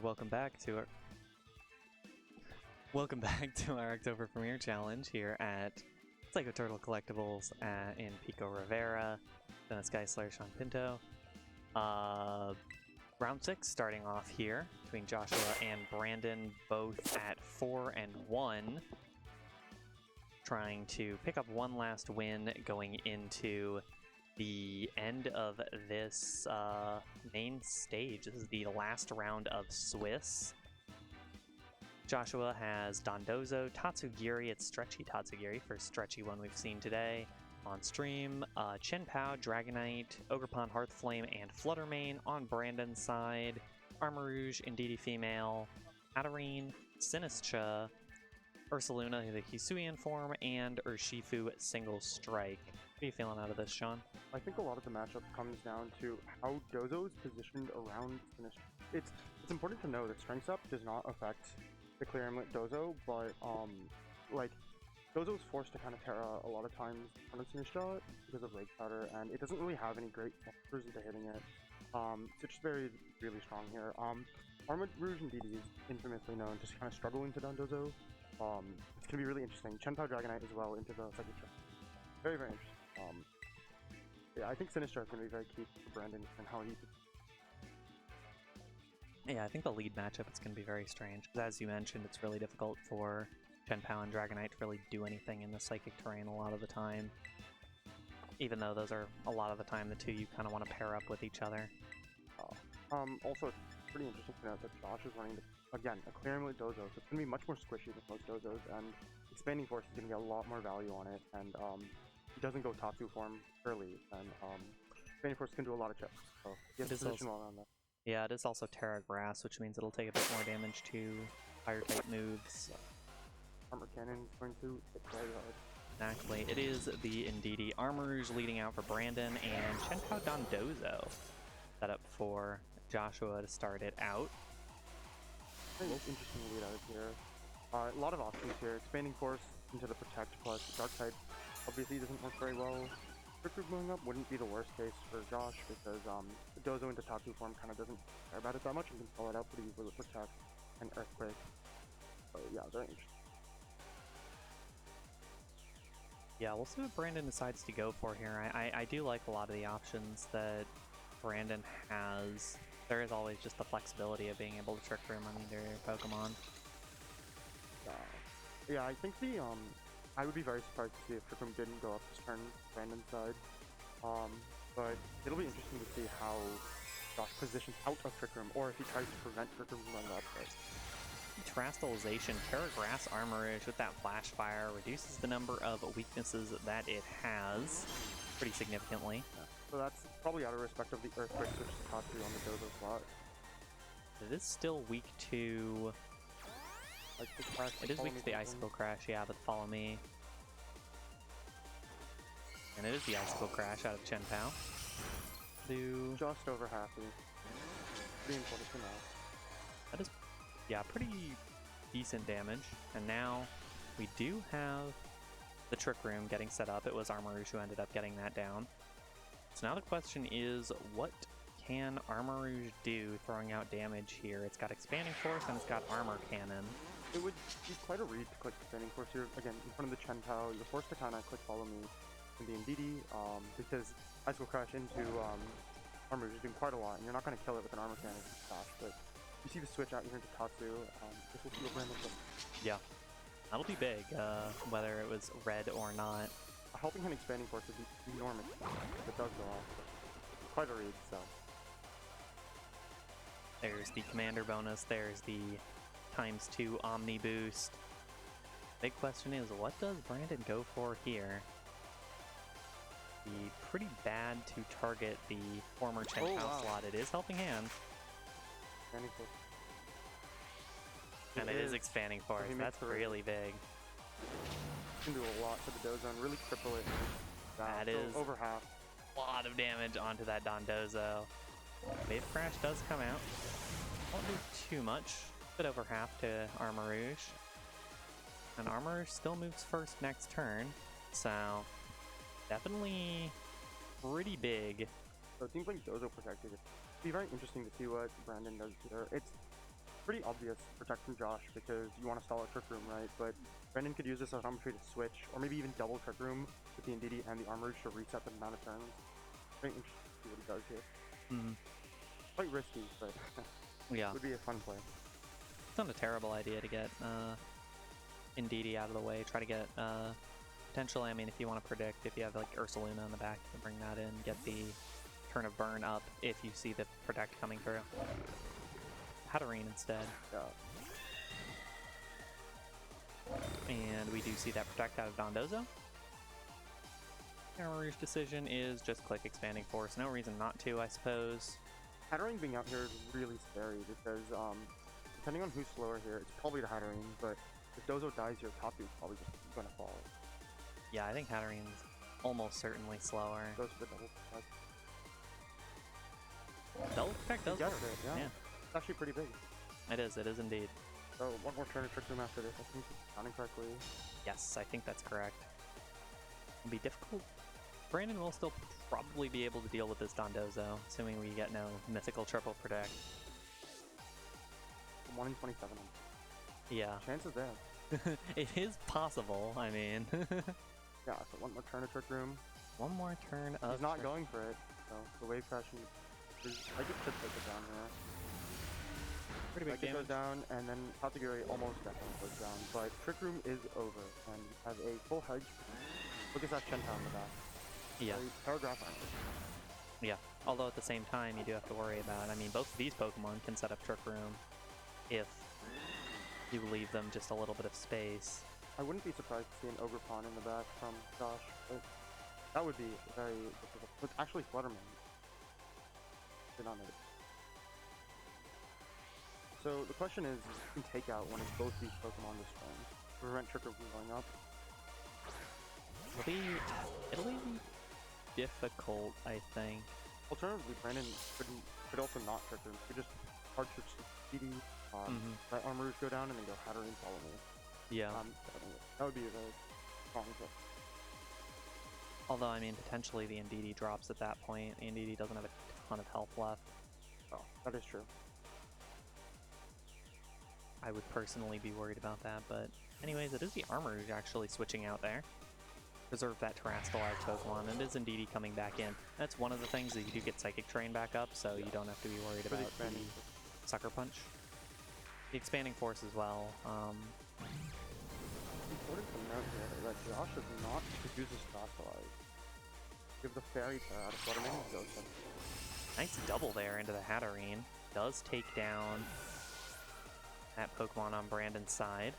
welcome back to our October Premiere Challenge here at Psycho Turtle Collectibles in Pico Rivera. Dennis Geisler, Sean Pinto. Round 6 starting off here between Joshua and Brandon, both at 4-1. Trying to pick up one last win going into the end of this main stage. This is the last round of Swiss. Joshua has Dondozo, Tatsugiri, it's Stretchy Tatsugiri, first stretchy one we've seen today on stream. Chen Pao, Dragonite, Ogrepon, Hearthflame, and Fluttermane on Brandon's side. Armor Rouge, Indeedee Female, Atarine, Sinistcha, Ursaluna, the Hisuian form, and Urshifu Single Strike. What are you feeling out of this, Sean? I think a lot of the matchup comes down to how Dozo is positioned around finish. It's important to know that Strength Up does not affect the Clear Amulet Dozo, but like Dozo is forced to kind of Terra a lot of times on its finish shot because of Rage Powder, and it doesn't really have any great factors into hitting it. It's just really strong here. Armor Rouge Indeedee is infamously known to kind of struggle into Dondozo. It's gonna be really interesting. Chen Pao Dragonite as well into the second shot. Very interesting. Yeah, I think Sinistcha is going to be very key for Brandon and how he... Yeah, I think the lead matchup is going to be very strange, because as you mentioned, it's really difficult for Chen Pao and Dragonite to really do anything in the Psychic terrain a lot of the time. Even though those are, a lot of the time, the two you kind of want to pair up with each other. Also, it's pretty interesting to note that Josh is running, again, a Clear Amulet Dozo, so it's going to be much more squishy than most Dozos, and Expanding Force is going to get a lot more value on it, and it doesn't go top 2 form early, and Expanding Force can do a lot of chips, so he has to position well around that. Yeah, it is also Terra Grass, which means it'll take a bit more damage to fire type moves. Armor Cannon is going to hit very hard. Exactly. It is the Indeedee Armor Rouge leading out for Brandon, and Chen Pao Dondozo set up for Joshua to start it out. Very interesting lead out here. A lot of options here. Expanding Force into the Protect plus Dark type obviously doesn't work very well. Trick Root blowing up wouldn't be the worst case for Josh because the Dozo into top 2 form kind of doesn't care about it that much and can call it out pretty easily with Protect and Earthquake. So yeah, very interesting. Yeah, we'll see what Brandon decides to go for here. I do like a lot of the options that Brandon has. There is always just the flexibility of being able to Trick Room on either Pokemon. Yeah, I think the I would be very surprised to see if Trick Room didn't go up this turn Brandon's side. But it'll be interesting to see how Josh positions out of Trick Room, or if he tries to prevent Trick Room from running up first. Terastallization, Terra Grass Armor Rouge with that Flash Fire reduces the number of weaknesses that it has pretty significantly. Yeah. So that's probably out of respect of the Earthquake, which is top 3 on the Dozo slot. It is still weak to... Like the crash, it is weak to the Icicle Crash, yeah, but Follow Me. And it is the Icicle Crash out of Chen Pao. Just over half. Pretty important to know. That is, yeah, pretty decent damage. And now we do have the Trick Room getting set up. It was Armor Rouge who ended up getting that down. So now the question is, what can Armor Rouge do throwing out damage here? It's got Expanding Force and it's got Armor Cannon. It would be quite a read to click Expanding Force here. Again, in front of the Chen Pao, you're forced to kind of click Follow Me in the Indeedee, because Icicle Crash into Armor Rouge is doing quite a lot, and you're not going to kill it with an Armor Cannon dash, but you see the switch out here into Tatsu. This will see what Brandon does. Yeah, that'll be big, whether it was red or not. A Helping Hand Expanding Force would be enormous if it does go off. Quite a read, so. There's the Commander bonus, there's the ×2 Omni boost. Big question is, what does Brandon go for here? Be pretty bad to target the former Chen Pao slot. It is Helping Hand. Expanding Force. And it is Expanding Force. That's really big. Can do a lot for the Dozo and really cripple it. That is over half. A lot of damage onto that Dondozo. Wave Crash does come out. Won't do too much. Bit over half to Armor Rouge. And Armor Rouge still moves first next turn. So definitely pretty big. So it seems like Dozo protected it. It'll be very interesting to see what Brandon does here. pretty obvious protect from Josh because you want to stall a Trick Room, right? But Brandon could use this as an opportunity to switch, or maybe even double Trick Room with the Indeedee and the Armor to reset the amount of turns. Very interesting to see what he does here. Quite risky, but Yeah. it would be a fun play. It's not a terrible idea to get Indeedee out of the way. Try to get potentially, I mean, if you want to predict, if you have like Ursaluna in the back, you can bring that in, get the turn of burn up if you see the protect coming through. Hatterene instead. Yeah. And we do see that protect out of Dondozo. Armor's decision is just click Expanding Force. No reason not to, I suppose. Hatterene being out here is really scary because depending on who's slower here, it's probably the Hatterene, but if Dozo dies here, top two is probably just gonna fall. Yeah, I think Hatterene's almost certainly slower. Goes for the double protect. Double protect does work. It, yeah. It's actually pretty big. It is indeed. So one more turn of Trick Room after this, I think it's counting correctly. Yes, I think that's correct. It'll be difficult. Brandon will still probably be able to deal with this Dondozo, assuming we get no mythical triple protect. 1 in 27. Yeah. Chances there. It is possible, I mean. Yeah, so one more turn of Trick Room. One more turn of... He's not going for it, so the wave crash, I could chip take it down here. Pretty big damage. Goes down, and then Tatsugiri almost definitely goes down, but Trick Room is over, and we have a full hedge. Look at that Shentown in the back. Yeah. Paragraph on. Yeah, although at the same time, you do have to worry about, I mean, both of these Pokemon can set up Trick Room if you leave them just a little bit of space. I wouldn't be surprised to see an Ogre Pawn in the back from Josh, but that would be very difficult. It's actually Flutterman. Did not know it. So the question is, you can take out one of both these Pokemon this turn to prevent Trick Room from going up. It'll be difficult, I think. Alternatively, Brandon could also not Trick Room. He could just hard switch to PD, let Armor go down, and then go Hatterene follow me. Yeah. That would be a very strong pick. Although, I mean, potentially the Indeedee drops at that point. The Indeedee doesn't have a ton of health left. Oh, that is true. I would personally be worried about that, but anyways, it is the Armor actually switching out there. Preserve that Terrestrialized Pokemon, and it is Indeedee coming back in. That's one of the things that you do get Psychic Terrain back up, so you don't have to be worried about the Sucker Punch. The Expanding Force as well. Important to note here that Josh does not use his Terrestrialized. Give the Fairy Tale out of Flutterman and goes in. Nice double there into the Hatterene. Does take down that Pokemon on Brandon's side.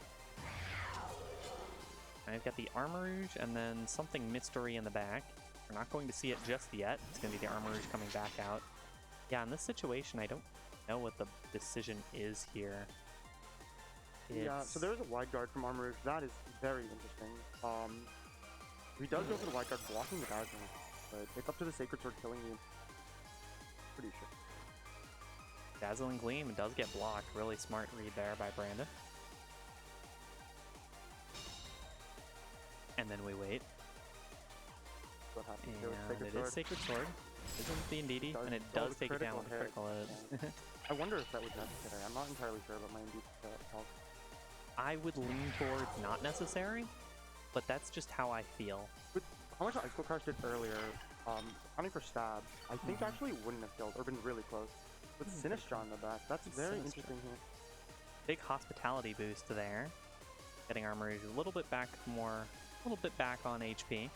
I've got the Armarouge and then something mystery in the back. We're not going to see it just yet. It's going to be the Armarouge coming back out. Yeah, in this situation, I don't know what the decision is here. Yeah, so there's a wide guard from Armarouge. That is very interesting. He does go for the wide guard, blocking the Dazzling, but it's up to the Sacred Sword killing you. Pretty sure. Dazzling Gleam does get blocked. Really smart read there by Brandon. And then we wait. What happens? And it is Sacred Sword. Isn't the Indeedee? And it does take it down with a critical hit. I wonder if that was necessary. I'm not entirely sure about my Indeedee health. I would lean towards not necessary, but that's just how I feel. With how much Ice Cold Crush did earlier, accounting for stab, I think actually wouldn't have killed, or been really close. With Sinistcha in the back, that's very interesting here. Big hospitality boost there. Getting Armarouge a little bit back on HP.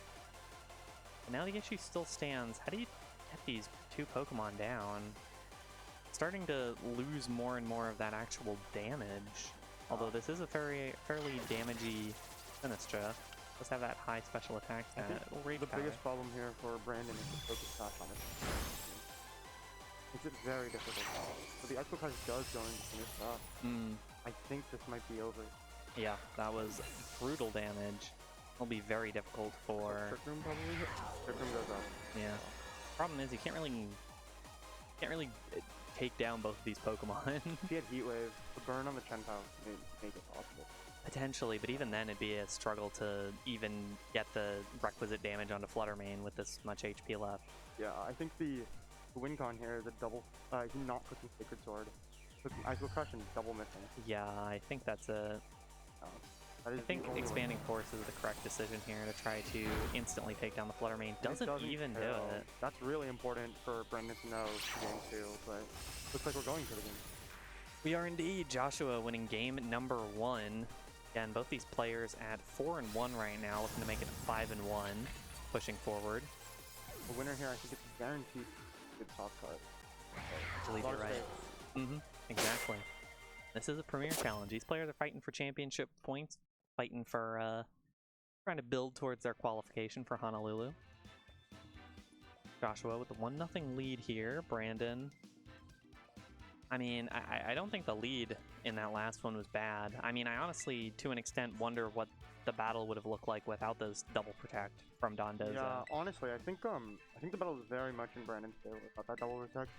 But now the issue still stands. How do you get these two Pokemon down? Starting to lose more and more of that actual damage. Although this is a fairly damagey Sinistcha. Let's have that high special attack stat. The biggest problem here for Brandon is the focus dash on it. Makes it very difficult. So the Ice Cold Crush does go into Sinistcha. I think this might be over. Yeah, that was brutal damage. It'll be very difficult for... Trick Room probably? Trick Room goes up. Yeah. Problem is, you can't really take down both of these Pokemon. If he had Heat Wave, the burn on the Chen-Pao may make it possible. Potentially, but even then it'd be a struggle to even get the requisite damage onto Fluttermane with this much HP left. Yeah, I think the win con here is a double, he's not clicking Sacred Sword. with Ice Crush and double missing. Yeah, I think that's a... That is I think the only way. Expanding Force is the correct decision here to try to instantly take down the Flutter Mane. And it Doesn't even do kill. it. That's really important for Brendan to know for game 2, but looks like we're going to the game. We are indeed. Joshua winning game number 1. Again, both these players at 4-1 right now, looking to make it 5-1, pushing forward. The winner here, I think it's guaranteed good top cut. I believe you're right. Exactly. This is a premier challenge. These players are fighting for championship points, fighting for trying to build towards their qualification for Honolulu. Joshua with the 1-0 lead here. Brandon. I mean, I don't think the lead in that last one was bad. I mean, I honestly, to an extent, wonder what the battle would have looked like without those double protect from Dondozo. Yeah, honestly, I think the battle was very much in Brandon's favor without that double protect,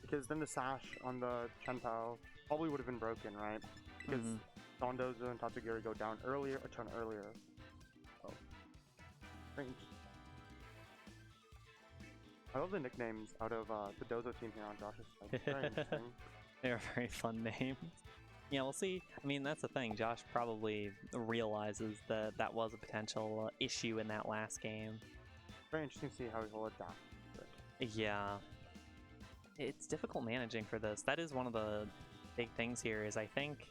because then the sash on the Chen Pao probably would have been broken, right? Because Dondozo and Tatsugiri go down earlier, a turn earlier. So, I love the nicknames out of the Dozo team here on Josh's side. Very interesting. They're very fun names. Yeah, we'll see. I mean, that's the thing. Josh probably realizes that that was a potential issue in that last game. Very interesting to see how he'll adapt to it. Yeah. It's difficult managing for this. That is one of the big things here is I think...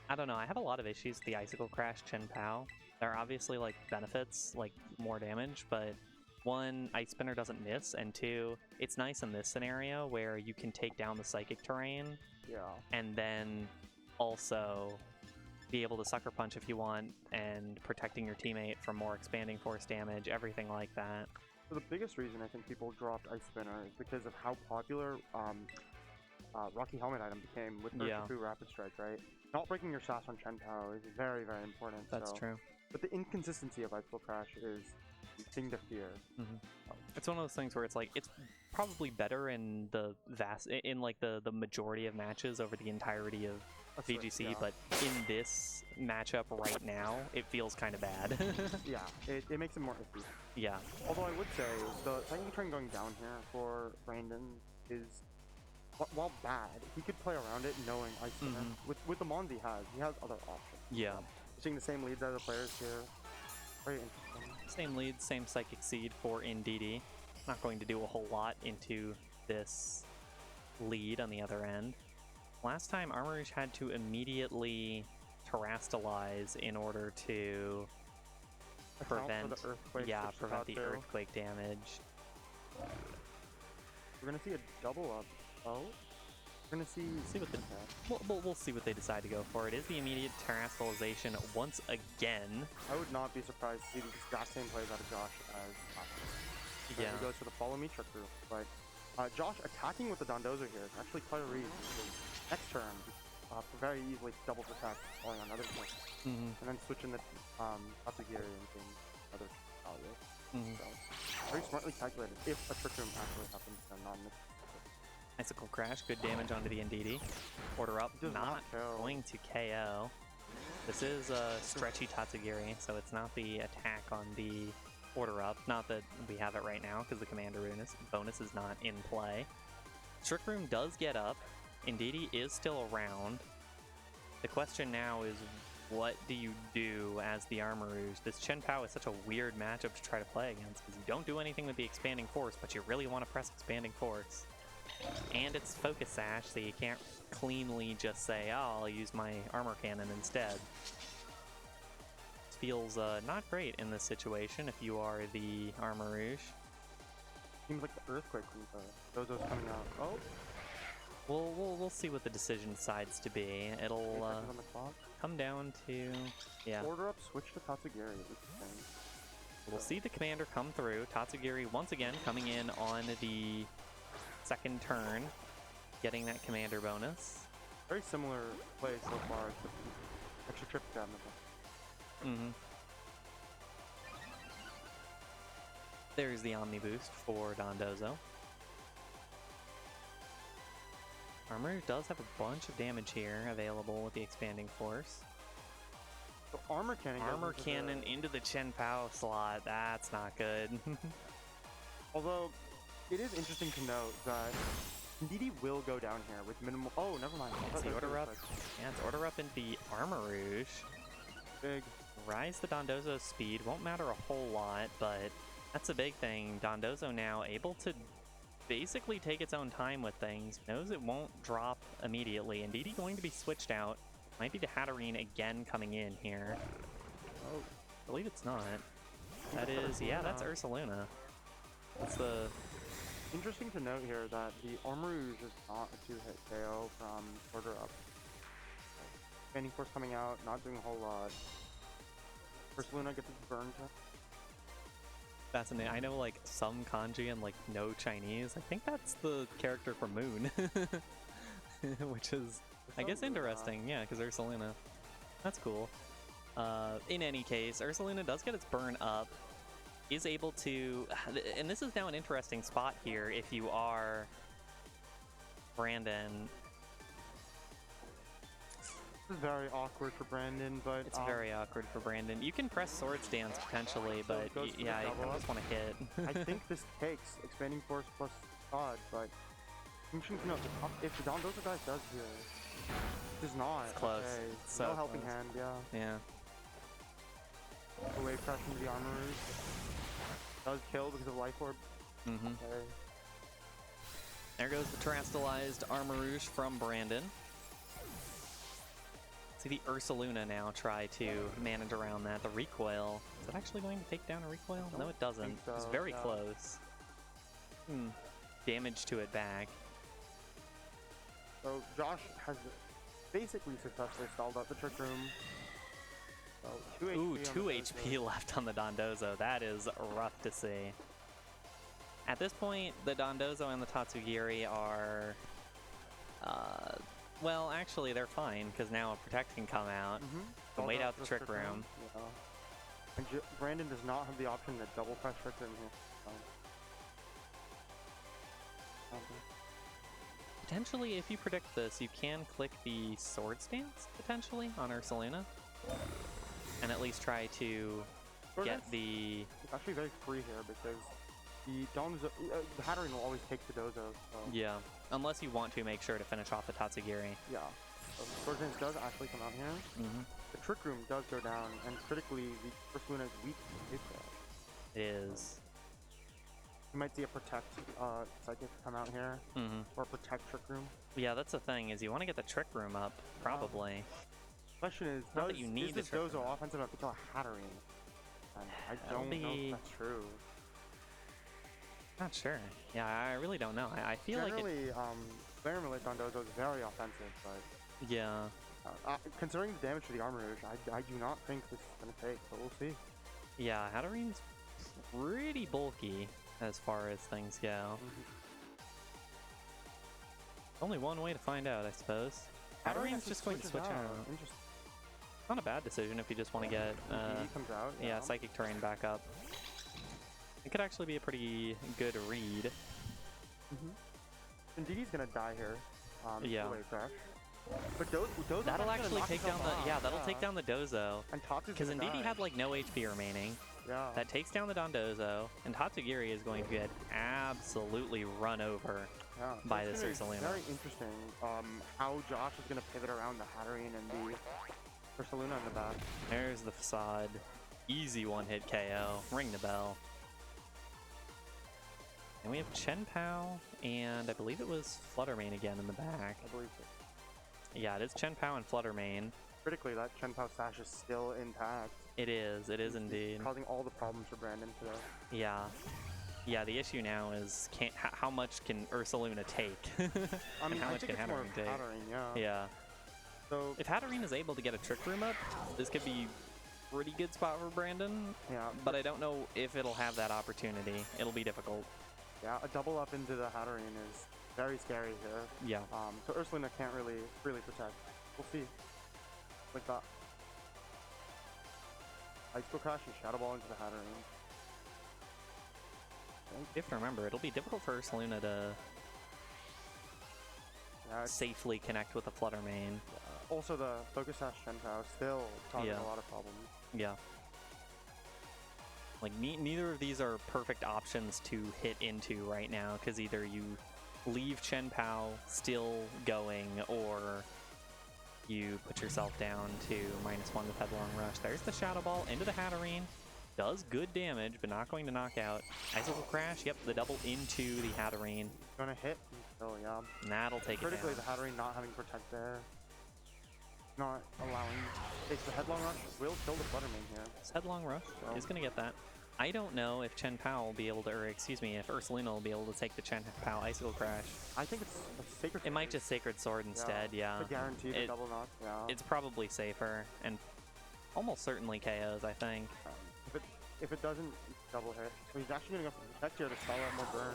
I don't know. I have a lot of issues with the Icicle Crash Chen Pao. There are obviously, like, benefits, like more damage, but... 1, Ice Spinner doesn't miss, and 2, it's nice in this scenario where you can take down the Psychic Terrain, and then also be able to Sucker Punch if you want, and protecting your teammate from more Expanding Force damage, everything like that. So the biggest reason I think people dropped Ice Spinner is because of how popular Rocky Helmet item became with Earth Rapid Strike, right? Not breaking your sash on Chen Pao is very, very important. That's true. But the inconsistency of Icicle Crash is thing to fear. It's one of those things where it's like it's probably better in the the majority of matches over the entirety of VGC, but in this matchup right now, it feels kind of bad. Yeah, it makes it more iffy. Yeah. Although I would say the second train going down here for Brandon is, while bad, he could play around it knowing Ice Spinner. With the mons he has other options. Yeah. Seeing the same leads as the players here. Very interesting. Same lead, same Psychic Seed for Ndidi. Not going to do a whole lot into this lead on the other end. Last time, Armor Rouge had to immediately Terastalize in order to prevent the earthquake. Yeah, prevent the earthquake damage. We're gonna see a double up. Oh, we're gonna see what the we'll see what they decide to go for. It is the immediate Terastalization once again. I would not be surprised to see the exact same plays out of Josh as last time. Yeah, he goes for the follow me trick group, but Josh attacking with the Dondozo here is actually quite a read. Next turn, very easily double protect, falling on another trick, and then switching the Tatsugiri into other value. So very smartly calculated. If a trick room actually happens, then not mix. Icicle Crash, good damage onto the Ndidi. Order up, not going to KO. This is a stretchy Tatsugiri, so it's not the attack on the order up. Not that we have it right now, because the Commander bonus is not in play. Trick Room does get up. Ndidi is still around. The question now is, what do you do as the Armor Rouge? This Chen Pao is such a weird matchup to try to play against, because you don't do anything with the Expanding Force, but you really want to press Expanding Force. And it's Focus Sash, so you can't cleanly just say, oh, I'll use my Armor Cannon instead. It feels not great in this situation if you are the Armor Rouge. Seems like the Earthquake from Dozo's coming out. Oh! We'll see what the decision decides to be. It'll come down to... yeah. Order up, switch to Tatsugiri. We'll see the Commander come through. Tatsugiri once again coming in on the second turn, getting that Commander bonus. Very similar play so far. Extra trip damage. There's the Omni Boost for Dondozo. Armor does have a bunch of damage here available with the Expanding Force. So Armor Cannon into the Chen Pao slot. That's not good. Although, it is interesting to note that Ndidi will go down here with minimal. Oh, never mind. I thought It's the that was order really up. quick. Yeah, it's order up into the Armor Rouge. Big. Rise the Dondozo's speed. Won't matter a whole lot, but that's a big thing. Dondozo now able to basically take its own time with things. Knows it won't drop immediately. And Ndidi going to be switched out. Might be the Hatterene again coming in here. Oh, I believe it's not. That is, yeah, that's Ursaluna. That's the... interesting to note here that the Armor Rouge is not a 2-hit KO from order up. Expanding Force coming out, not doing a whole lot. Ursaluna gets its burn check. Fascinating. I know like some kanji and like no Chinese. I think that's the character from Moon. Which is, I guess, interesting. Yeah, because Ursaluna. That's cool. In any case, Ursaluna does get its burn up. Is able to, and this is now an interesting spot here if you are Brandon. This is very awkward for Brandon, but It's very awkward for Brandon. You can press Swords Dance potentially, So but it goes for the yeah, you double just up? want to hit. I think this takes Expanding Force plus Odd, but interesting to note, if the Dondozo dice does here, does not. It's close. Okay. It's so No helping close. hand, yeah. Yeah. Away crash into the Armor Rouge. Does kill because of Life Orb. Mm-hmm. Okay. There goes the terastallized Armor Rouge from Brandon. See the Ursaluna now try to manage around that. The recoil. Is it actually going to take down a recoil? No, it doesn't. think so, It's very yeah. close. Damage to it back. So Josh has basically successfully stalled out the Trick Room. So 2 HP. Ooh, on the 2 Dondozo. HP left on the Dondozo. That is rough to see. At this point, the Dondozo and the Tatsugiri are... well, actually, they're fine, because now a Protect can come out. Mm-hmm. Can wait out the Trick Room. Yeah. And Brandon does not have the option to double press Trick Room here. So. Potentially, if you predict this, you can click the Sword Stance, potentially, on Ursaluna. And at least try to Sword get Dance the... It's actually very free here because the Dondozo, the Hatterene will always take the Dozo. So. Yeah, unless you want to make sure to finish off the Tatsugiri. Yeah. So Sword Dance does actually come out here. Mm-hmm. The Trick Room does go down, and critically, the Ursaluna is weak to hit that. It is. You might see a Protect Psychic come out here, Mm-hmm. or Protect Trick Room. Yeah, that's the thing, is you want to get the Trick Room up, probably. Question is, Not that you need is this the Trick Dozo Room. offensive enough to kill a Hatterene? And I That'll don't know be- if that's true. Not sure. Yeah, I really don't know. I feel like it... Generally, Flare Melee Dondozo is very offensive, but Yeah. considering the damage to the Armor Rouge, I do not think this is going to take, but we'll see. Yeah, Hatterene's pretty bulky as far as things go. Only one way to find out, I suppose. Hatterene's actually just going to switches switch out. Interesting. Not a bad decision if you just want to get He comes out. yeah, Psychic Terrain back up. It could actually be a pretty good read. Ndidi's going to die here. Yeah. Away crash. But Dozo's That'll gonna actually knock take down himself the... Yeah, out, that'll take down the Dozo. And Tatsu's Because gonna Ndidi die. had like no HP remaining. Yeah. That takes down the Dondozo, and Tatsugiri is going to get absolutely run over. Yeah, by it's this gonna be Ursaluna. Very interesting how Josh is going to pivot around the Hatterene and the Ursaluna in the back. There's the Facade. Easy one-hit KO. Ring the bell. And we have Chen Pao, and I believe it was Fluttermane again in the back. I believe so. Yeah, it is Chen Pao and Fluttermane. Critically, that Chen Pao sash is still intact. It is indeed. Causing all the problems for Brandon today. Yeah. Yeah, the issue now is how much can Ursaluna take? I mean, how I much think can it's more Hatterene take? Hatterene, yeah. Yeah. So, If Hatterene is able to get a Trick Room up, this could be pretty good spot for Brandon, yeah, but I don't know if it'll have that opportunity. It'll be difficult. yeah, a double up into the Hatterene is very scary here. Yeah. So Ursaluna can't really protect. We'll see. Like that. Ice Go Crash and Shadow Ball into the Hatterene. You have to remember, it'll be difficult for Ursaluna to Yeah, it's, safely connect with a Fluttermane. also the Focus Sash Chen Pao still causing Yeah. a lot of problems. Yeah. Like, neither of these are perfect options to hit into right now, because either you leave Chen Pao still going, or you put yourself down to -1 with Headlong Rush. There's the Shadow Ball into the Hatterene. Does good damage, but not going to knock out. Icicle Crash, yep, the double into the Hatterene. Gonna hit. Oh, yeah. And that'll take it Critically, down. the Hatterene not having Protect there. Not allowing. It's the Headlong Rush will kill the Fluttermane here. This Headlong Rush is going to get that. I don't know if Chen Pao will be able to, or excuse me, if Ursaluna will be able to take the Chen Pao Icicle Crash. I think it's a Sacred It might just Sacred Sword instead, yeah. It's a guaranteed It- double knock, yeah. It's probably safer, and almost certainly KOs, I think. If it doesn't double hit, so he's actually gonna go for Protect here to stall out more burn.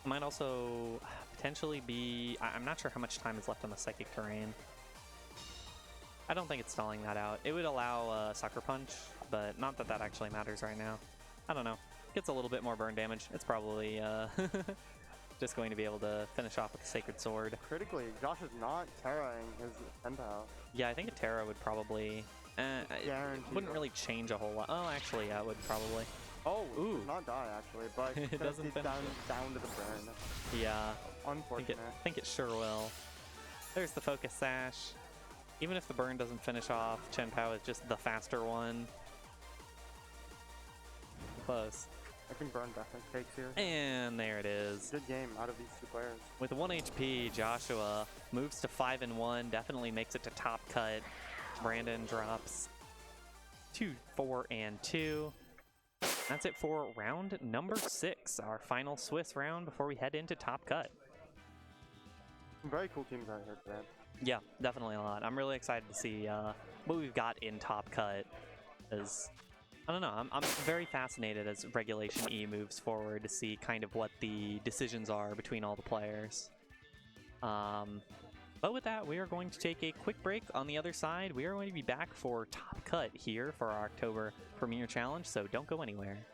Might also potentially be... I'm not sure how much time is left on the Psychic Terrain. I don't think it's stalling that out. It would allow Sucker Punch, but not that that actually matters right now. I don't know. Gets a little bit more burn damage. It's probably just going to be able to finish off with the Sacred Sword. Critically, Josh is not Terraing his Tenpao. Yeah, I think a Terra would probably... it Guaranteed. wouldn't really change a whole lot. Oh, actually, yeah, it would probably. Oh, Ooh. does not die actually, but It doesn't it's finish down to the burn. Yeah, I Unfortunate. think it sure will. There's the Focus Sash. Even if the burn doesn't finish off, Chen Pao is just the faster one. Close. I think burn definitely takes here. And there it is. Good game out of these two players. With 1 HP, Joshua moves to 5-1, definitely makes it to top cut. Brandon drops to 4-2. That's it for round number 6, our final Swiss round before we head into top cut. Some very cool teams out here today. Yeah, definitely a lot. I'm really excited to see what we've got in top cut. As I don't know, I'm very fascinated as Regulation E moves forward to see kind of what the decisions are between all the players. But with that, we are going to take a quick break. On the other side, we are going to be back for Top Cut here for our October Premier Challenge, so don't go anywhere.